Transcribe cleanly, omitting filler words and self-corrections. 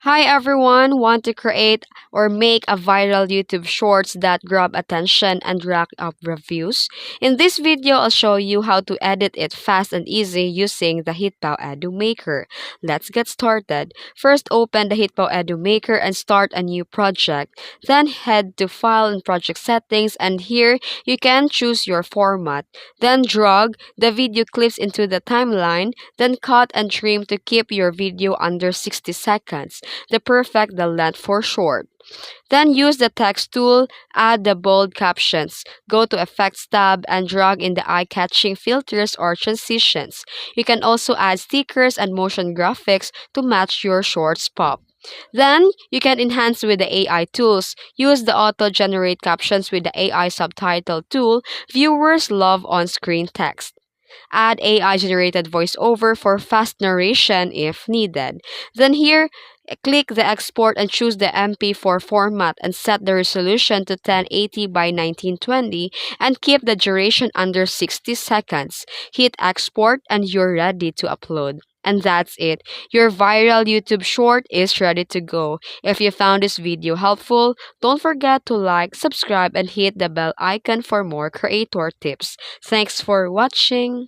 Hi everyone, want to create or make a viral YouTube shorts that grab attention and rack up reviews? In this video, I'll show you how to edit it fast and easy using the HitPaw Edimakor. Let's get started. First, open the HitPaw Edimakor and start a new project. Then head to File and Project Settings, and here you can choose your format. Then drag the video clips into the timeline, then cut and trim to keep your video under 60 seconds the length for short. Then use the text tool, add the bold captions. Go to Effects tab and drag in the eye-catching filters or transitions. You can also add stickers and motion graphics to match your shorts pop. Then, you can enhance with the AI tools. Use the auto-generate captions with the AI subtitle tool. Viewers love on-screen text. Add AI-generated voiceover for fast narration if needed. Then here, click the export and choose the MP4 format and set the resolution to 1080 by 1920 and keep the duration under 60 seconds. Hit export and you're ready to upload. And that's it. Your viral YouTube short is ready to go. If you found this video helpful, don't forget to like, subscribe, and hit the bell icon for more creator tips. Thanks for watching.